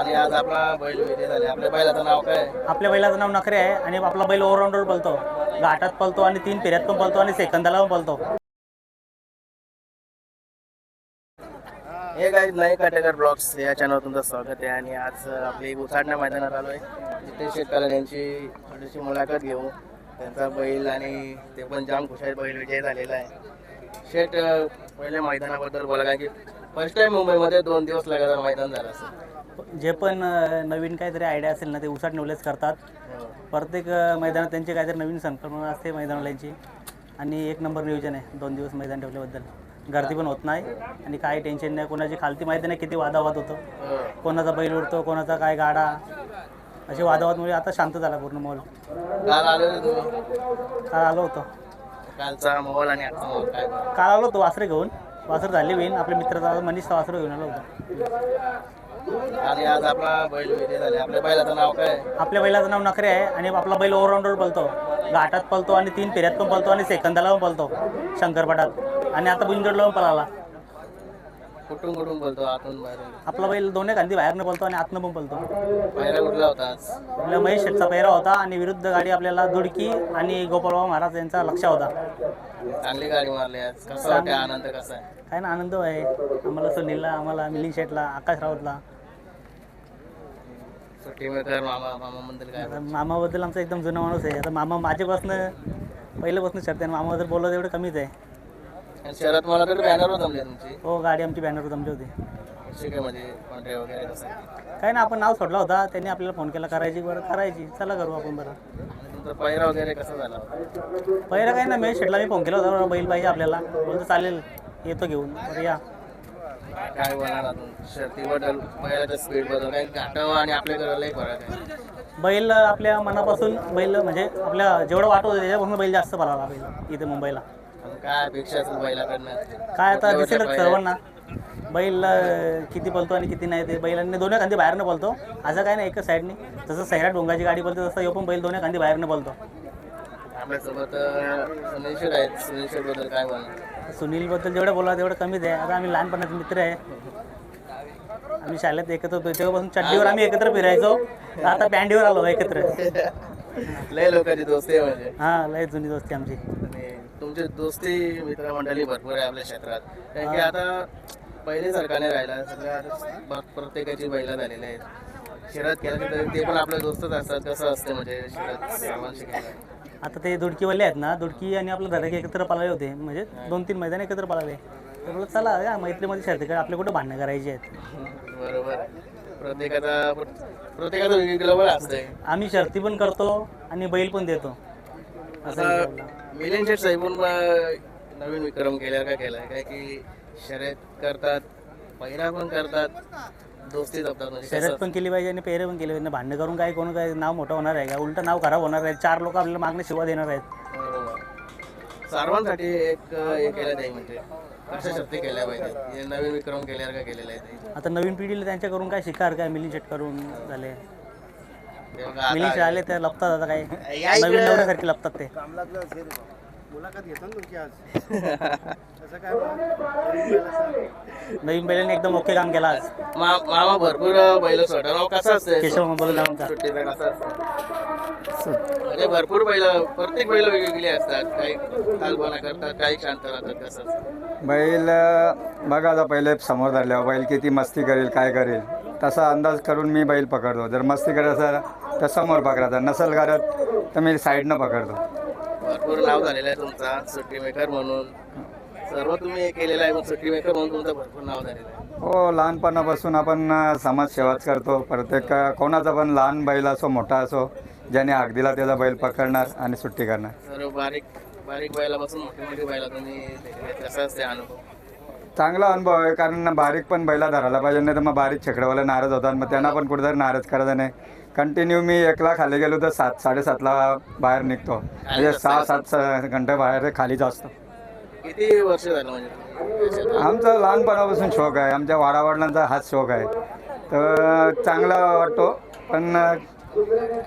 आणि आज आपला बैल विजय झाले. आपल्या बैलाचं नाव काय आहे? आपल्या बैलाचं नाव नखरे आहे आणि आपला बैल ऑलराऊंडर पळतो. घाटात पळतो आणि 3 फेऱ्यात पण पळतो आणि सेकंदाला पण पळतो. हे काही नाही काटेकर ब्लॉग्स या चॅनलवर तुमचं स्वागत आहे. आणि आज आपली उसाडण्या मैदानात आलो आहे. तिथे शेतकऱ्यांची यांची थोडीशी मुलाखत घेऊ. त्यांचा बैल आणि ते पण जाम खुश आहे, बैल विजय झालेला आहे. शेट, पहिले मैदानाबद्दल बोला, कारण की फर्स्ट टाइम मुंबईमध्ये 2 दिवस लगातार मैदान झालं असेल. जे पण नवीन काहीतरी आयडिया असेल ना ते उसाट निवलेच करतात. प्रत्येक मैदानात त्यांची काहीतरी नवीन संकल्पना असते मैदानाची आणि एक नंबर नियोजन आहे 2 दिवस मैदान ठेवल्याबद्दल. गर्दी पण होत नाही आणि काही टेन्शन नाही. कोणाची खालती माहिती नाही किती वादावाद होतो, कोणाचा बैल उडतो, कोणाचा काय गाडा, असे वादावादमुळे आता शांत झाला पूर्ण माहोल. काल आले होते तुम्ही? काल आलो होतो. कालचा माहोल आणि आजचा माहोल काय? काल आलो होतो वासरे घेऊन. वासर झाले विन आपल्या मित्राचा मनीषचा वासर घेऊन आलो होतो. आणि आज आपला बैल विजय झाले. आपल्या बैलाचं नाव काय आहे? आपल्या बैलाचं नाव नखरे आहे आणि आपला बैल ऑलराऊंडर पळतो. घाटात पळतो आणि 3 फेऱ्यात पण पळतो आणि सेकंदाला पण पळतो शंकरपाटात. आणि आता बुंजडला पण पळाला. कुठून कुठून बोलतो? आतून बाहेर? आपला बैल दोन्ही खांदी बाहेरनं पळतो आणि आतनं पण पळतो. पहिला कुठला होता आज? आपल्या महेश शेटचा पहिरा होता आणि विरुद्ध गाडी आपल्याला दुडकी आणि गोपाळबाबा महाराज यांचा लक्ष होता. चांगली गाडी मारली आज. कसं वाटतं? आनंद कसा आहे? काय ना आनंद आहे आम्हाला, सुनीलला, आम्हाला मिलिंद शेटला, आकाश राऊतला. सुट्टी मेकर मामाबद्दल काय? आता मामाबद्दल आमचा एकदम जुना माणूस आहे. आता मामा माझ्यापासनं पहिल्यापासून शर्त आहे. मामाबद्दल बोललं तेवढं कमीच आहे. शहरात मला तर बॅनरवर जमले तुमची. हो, गाडी आमची बॅनरवर जमली होती. शिकेमध्ये कॉन्ट्रॅक्ट वगैरे कसं आहे? काय ना, आपण नाव सोडला होता, त्यांनी आपल्याला फोन केला करायची, बरं करायची, चला करू आपण. बरं आणि तुमचा पहिरा वगैरे कसा झाला? पहिला काय ना, महेश शेटला मी फोन केला होता, बैल पाहिजे आपल्याला. बोलतो चालेल, येतो घेऊन. बरं या. काय बोलणार अजून शर्तीबद्दल, बैलाच्या स्पीडबद्दल? काही घाटावं आणि आपल्याकडे लई फरक आहे. बैल आपल्या मनापासून, बैल म्हणजे आपल्या जेवढं वाटत होतं त्याच्यापासून बैल जास्त पळाला बैल इथे मुंबईला. काय अपेक्षा असेल बैलाकडनं? काय आता दिसेलच सर्वांना बैल किती पळतो आणि किती नाही. ते बैलांनी दोन्ही खांदी बाहेरनं पळतो. असं काय नाही एकच साईडनी. जसं सैराट डोंगाची गाडी पळते तसं यो पण बैल दोन्ही खांदी बाहेरनं पळतो. आपल्यासोबत सुनील शेट आहेत. सुनील शेटबद्दल काय बोलणार? सुनीलबद्दल जेवढं बोला तेवढं कमीच आहे. आता आम्ही लहानपणाचे मित्र आहे. आम्ही शाळेत एकत्र होतो तेव्हापासून चड्डीवर आम्ही एकत्र फिरायचो. आता बँडीवर आलो एकत्र. लय लोकांची दोस्ती आहे म्हणजे. हां, लय जुनी दोस्ती आमची. आणि तुमची दोस्ती मित्रमंडळी भरपूर आहे आपल्या क्षेत्रात. कारण की आता पहिले सरकारने राहिला, सगळ्या प्रत्येकाची बैला झालेली आहेत. शहरात केलं तर ते पण आपले दोस्तच असतात. कसं असतं म्हणजे शहरात सर्वांशी केलं? आता ते दुडकीवाले आहेत ना, दुडकी आणि आपलं धडक एकत्र पळाले होते. म्हणजे 2-3 मैदान एकत्र पळाले. तर बोलत चला या मैत्रीमध्ये शर्ती करा, आपल्या कुठं भांडणं करायची आहेत. बरोबर. प्रत्येकाचं वेगवेगळं असतंय. आम्ही शर्ती पण करतो आणि बैल पण देतो. असं मिलिंद शेट साहेब नवीन विक्रम केल्यावर काय केलाय? काय की शर्यत करतात, पहिरा पण करतात, दोस्ती जपतात. म्हणजे शर्यत पण केली पाहिजे आणि पेरे पण केले पाहिजे. भांडणं करून काय कोण काय नाव मोठं होणार आहे का? उलटं नाव खराब होणार आहे. 4 लोक आपल्याला मागणे शिवा देणार आहेत. सर्वांसाठी एक हे केलं नाही म्हणजे कशा शर्ती केल्या पाहिजे? हे नवीन विक्रम केल्यावर काय केलेलं आहे? आता नवीन पिढीला त्यांच्या करून काय शिकार काय मिलिंद शेट करून झाले. मिलिंद शेट आले ते लपतात. आता काय नवीन नवऱ्यासारखे लपतात ते. मुलाखत घेतो ना तुमची आज. तसं काय नवीन बैलांनी एकदम ओके काम केलं आज. मामा भरपूर बैल सोडा. नाव कसं असतं केशव मोबाईल आमचा. सुट्टीचं कसं असतं? म्हणजे भरपूर बैल, प्रत्येक बैल वेगवेगळी असतात. काही कालबाना करतात, काही शांत राहतात. कसं असतं? बैल बघा, आता पहिले समोर धरल्यावर बैल किती मस्ती करेल, काय करेल, तसा अंदाज करून मी बैल पकडतो. जर मस्ती करत असेल तर समोर पकडायचा, नसेल करत तर मी साईडनं पकडतो. भरपूर नाव झालेलं आहे तुमचा सुट्टी मेकर म्हणून. सर्व तुम्ही हे केलेलं आहे. सुट्टी मेकर म्हणून तुमचं भरपूर नाव झालेलं आहे. हो, लहानपणापासून आपण समाजसेवाच करतो. प्रत्येक कोणाचा पण लहान बैल असो मोठा असो, ज्याने हाक दिला त्याचा बैल पकडणार आणि सुट्टी करणार. सर्व बारीक बारीक बैलापासून मोठी मोठी बैला तुम्ही कसं असते अनुभव? चांगला अनुभव आहे, कारण बारीक पण बैला धरायला पाहिजे, नाही तर मग बारीक छकड्यावाला नाराज होतात. मग त्यांना पण कुठेतरी नाराज करायचं नाही. कंटिन्यू मी 1ला खाली गेलो तर 7-7:30ला बाहेर निघतो. म्हणजे 6-7 घंटे बाहेर खालीच असतो. किती वर्ष झालं म्हणजे? आमचा लहानपणापासून शौक आहे. आमच्या वाडावडिलांचा हाच शौक आहे. तर चांगला वाटतो. पण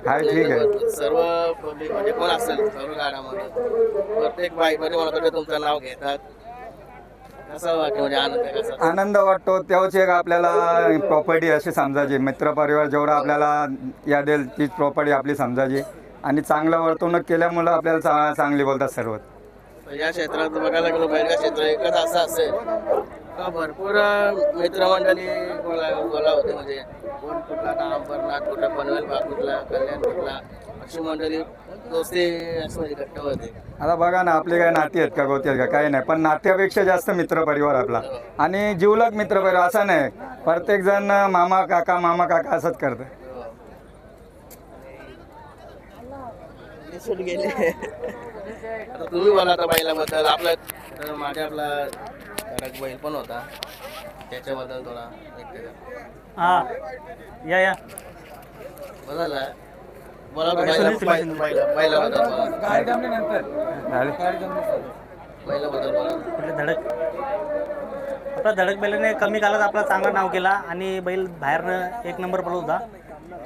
हाय ठीक आहे. सर्व पब्लिक म्हणजे कोण असेल सर्व गाड्यामध्ये प्रत्येक बाईकमध्ये मला वाटतं तुमचं नाव घेतात. कसं वाटतं म्हणजे आनंद कसा आनंद वाटतो तेव्हाच एक आपल्याला प्रॉपर्टी अशी समजायची मित्रपरिवार जेवढं आपल्याला या देईल तीच प्रॉपर्टी आपली समजायची आणि चांगलं वर्तवणूक केल्यामुळं आपल्याला चांगली बोलतात सर्व. या क्षेत्रात बघायला गेलो बैलगाडा क्षेत्र एकच असं असेल का भरपूर मित्रमंडळी बोला होते म्हणजे कोण कुठला आता अंबरनाथ कुठला पनवेल भाग कुठला कल्याण कुठला अशी मंडळी दोस्ती असं म्हणजे घट्ट होते. आता बघा ना आपले काय नाती आहेत का गोती आहेत का काही नाही पण नात्यापेक्षा जास्त मित्रपरिवार आपला आणि जिवलग मित्रपरिवार असा नाही प्रत्येक जण मामा काका असंच करतं. सुट गेले. आता तुम्ही बोला आता बैलाबद्दल आपला मागे आपला कडक बैल पण होता त्याच्याबद्दल थोडा व्यक्त करा. हां या बदलला बोला तो बैलाबद्दल बोला. कुठले धडक आपला धडक बैलाने कमी कालात आपला चांगलं नाव केला आणि बैल बाहेरनं 1 नंबर पडत होता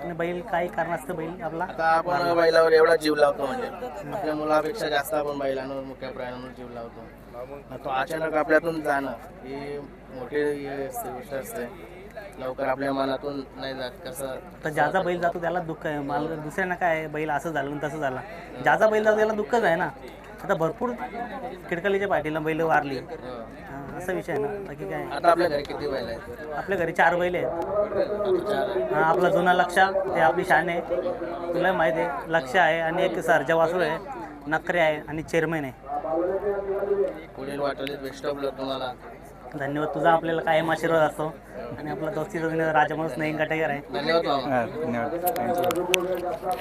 आणि बैल काही कारणास्तव बैल आपला आता आपण बैलावर एवढा जीव लावतो म्हणजे आपल्या मुलापेक्षा जास्त आपण बैलांवर मुख्य प्राण्यांवर जीव लावतो. तो अचानक आपल्यातून जाणं ही मोठी गोष्ट असते. लवकर आपल्या मनातून नाही जात. कसं तर ज्याचा बैल जातो त्याला दुःख आहे. मला दुसऱ्यांना काय आहे, बैल असं झालं आणि तसं झालं. ज्याचा बैल जातो त्याला दुःखच आहे ना. आता भरपूर किडकलीच्या पाठीला बैल वारली असा विषय आहे ना. बाकी काय आता आपल्या घरी किती बैल आहेत? आपल्या घरी 4 बैल आहेत. आता 4 आहे. हा आपला जुना लक्ष ते आपली शान आहे तुला माहिती आहे. लक्ष आहे आणि एक सरजा वासरू आहे नखरे आहे आणि चेअरमॅन आहे. पुढील वाटलीत बेस्ट ऑफ लक तुम्हाला. धन्यवाद तुझा आपल्याला कायम आशीर्वाद असतो आणि आपला दोस्तीचा राजा माणूस नईन काटेकर आहे. धन्यवाद मामा. धन्यवाद थँक्यू.